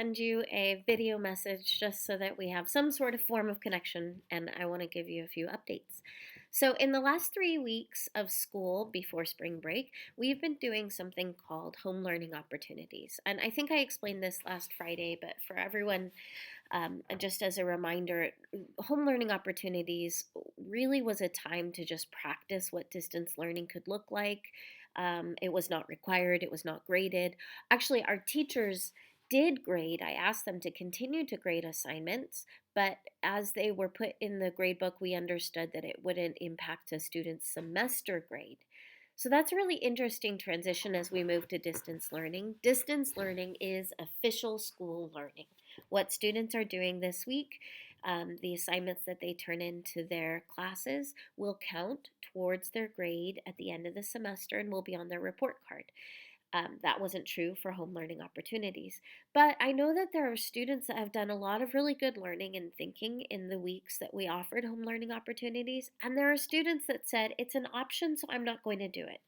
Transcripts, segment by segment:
Send you a video message just so that we have some sort of form of connection, and I want to give you a few updates. So, in the last 3 weeks of school before spring break, we've been doing something called home learning opportunities. And I think I explained this last Friday, but for everyone, just as a reminder, home learning opportunities really was a time to just practice what distance learning could look like. It was not required, it was not graded. Actually, our teachers did grade. I asked them to continue to grade assignments, but as they were put in the grade book, we understood that it wouldn't impact a student's semester grade. So that's a really interesting transition as we move to distance learning. Distance learning is official school learning. What students are doing this week, the assignments that they turn into their classes will count towards their grade at the end of the semester and will be on their report card. That wasn't true for home learning opportunities. But I know that there are students that have done a lot of really good learning and thinking in the weeks that we offered home learning opportunities. And there are students that said, it's an option, so I'm not going to do it.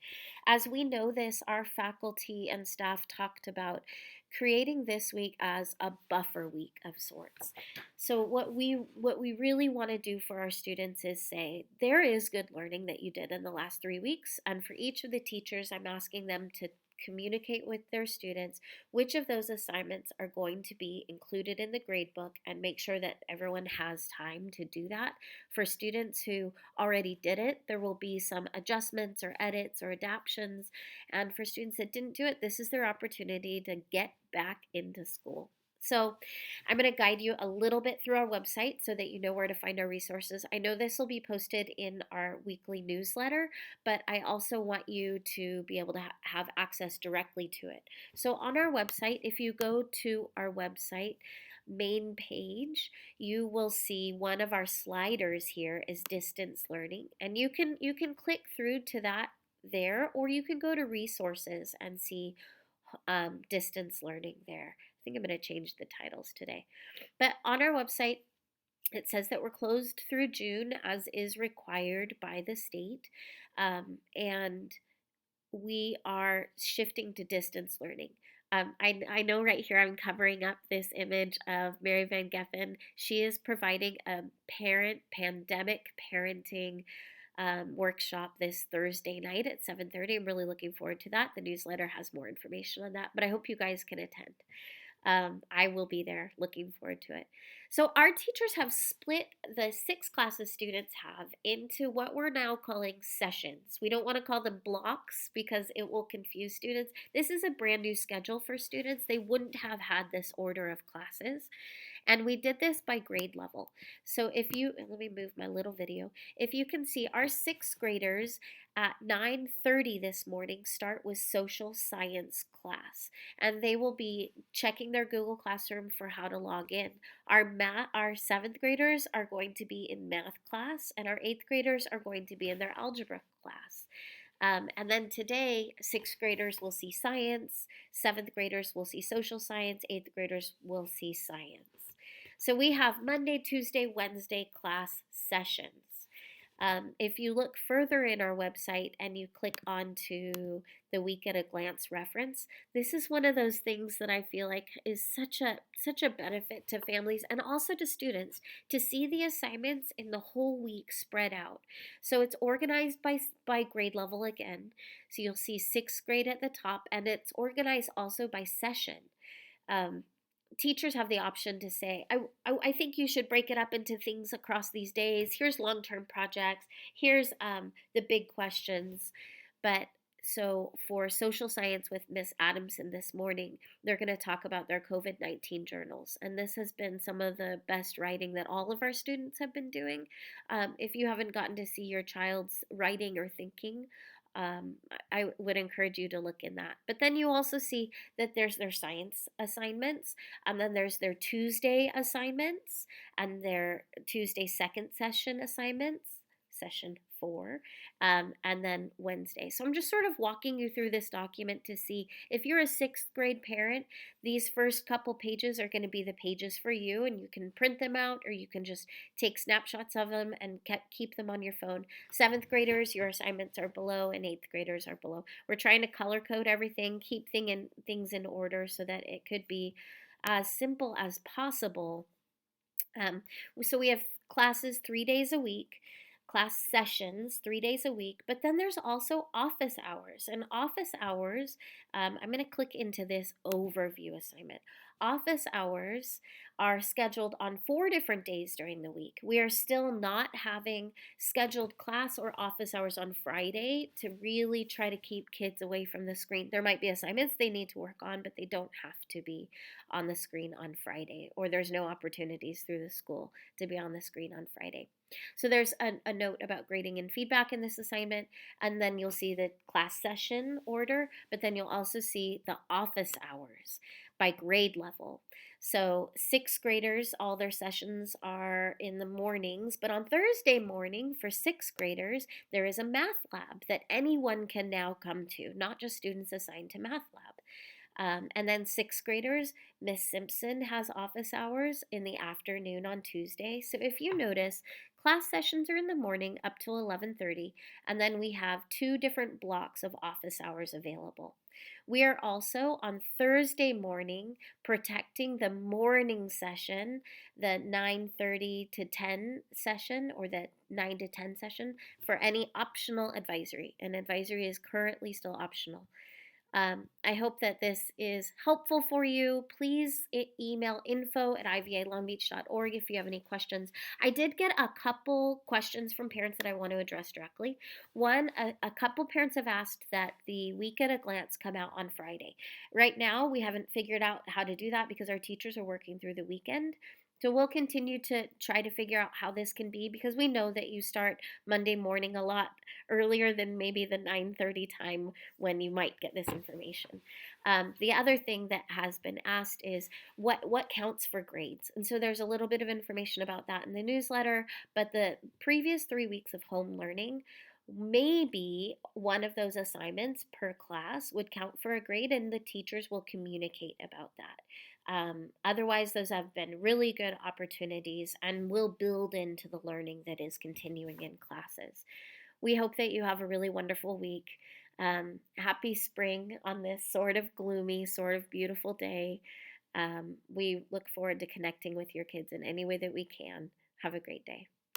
As we know this, our faculty and staff talked about creating this week as a buffer week of sorts. So what we really want to do for our students is say there is good learning that you did in the last 3 weeks, and for each of the teachers I'm asking them to communicate with their students which of those assignments are going to be included in the gradebook and make sure that everyone has time to do that. For students who already did it, there will be some adjustments or edits or adaptions. And for students that didn't do it, this is their opportunity to get back into school. So, I'm going to guide you a little bit through our website so that you know where to find our resources. I know this will be posted in our weekly newsletter, but I also want you to be able to have access directly to it. So on our website, if you go to our website main page, you will see one of our sliders here is distance learning, and you can click through to that there, or you can go to resources and see distance learning there. I think I'm going to change the titles today. But on our website, it says that we're closed through June as is required by the state. And we are shifting to distance learning. I know right here I'm covering up this image of Mary Van Geffen. She is providing a parent pandemic parenting workshop this Thursday night at 7:30. I'm really looking forward to that. The newsletter has more information on that, but I hope you guys can attend. I will be there, looking forward to it. So, our teachers have split the 6 classes students have into what we're now calling sessions. We don't want to call them blocks because it will confuse students. This is a brand new schedule for students. They wouldn't have had this order of classes. And we did this by grade level. So let me move my little video. If you can see, our 6th graders at 9:30 this morning start with social science class, and they will be checking their Google Classroom for how to log in. Our 7th graders are going to be in math class, and our 8th graders are going to be in their algebra class. And then today, 6th graders will see science, 7th graders will see social science, 8th graders will see science. So we have Monday, Tuesday, Wednesday class sessions. If you look further in our website and you click onto the week at a glance reference, this is one of those things that I feel like is such a benefit to families and also to students to see the assignments in the whole week spread out. So it's organized by grade level again. So you'll see 6th grade at the top, and it's organized also by session. Um, Teachers have the option to say, I think you should break it up into things across these days. Here's long-term projects. Here's the big questions. But so for social science with Miss Adamson this morning, they're going to talk about their COVID-19 journals. And this has been some of the best writing that all of our students have been doing. If you haven't gotten to see your child's writing or thinking, I would encourage you to look in that. But then you also see that there's their science assignments, and then there's their Tuesday assignments, and their Tuesday second session assignments, session 4, and then Wednesday. So I'm just sort of walking you through this document to see if you're a 6th grade parent, these first couple pages are going to be the pages for you, and you can print them out or you can just take snapshots of them and keep them on your phone. 7th graders, your assignments are below, and 8th graders are below. We're trying to color code everything, keep things in order so that it could be as simple as possible. um, so we have classes 3 days a week, class sessions 3 days a week, but then there's also office hours. And office hours, I'm going to click into this overview assignment. Office hours are scheduled on 4 different days during the week. We are still not having scheduled class or office hours on Friday to really try to keep kids away from the screen. There might be assignments they need to work on, but they don't have to be on the screen on Friday, or there's no opportunities through the school to be on the screen on Friday. So there's a note about grading and feedback in this assignment, and then you'll see the class session order, but then you'll also see the office hours by grade level. So sixth graders, all their sessions are in the mornings, but on Thursday morning for sixth graders, there is a math lab that anyone can now come to, not just students assigned to math lab. And then sixth graders, Miss Simpson has office hours in the afternoon on Tuesday. So if you notice, class sessions are in the morning up till 11:30, and then we have two different blocks of office hours available. We are also on Thursday morning protecting the morning session, the 9:30 to 10 session, or the 9 to 10 session, for any optional advisory. And advisory is currently still optional. I hope that this is helpful for you. Please email info@ivalongbeach.org if you have any questions. I did get a couple questions from parents that I want to address directly. One, a couple parents have asked that the week at a glance come out on Friday. Right now, we haven't figured out how to do that because our teachers are working through the weekend. So we'll continue to try to figure out how this can be, because we know that you start Monday morning a lot earlier than maybe the 9:30 time when you might get this information. The other thing that has been asked is what counts for grades, and so there's a little bit of information about that in the newsletter. But the previous 3 weeks of home learning, maybe one of those assignments per class would count for a grade, and the teachers will communicate about that. Otherwise, those have been really good opportunities and will build into the learning that is continuing in classes. We hope that you have a really wonderful week. Happy spring on this sort of gloomy, sort of beautiful day. We look forward to connecting with your kids in any way that we can. Have a great day.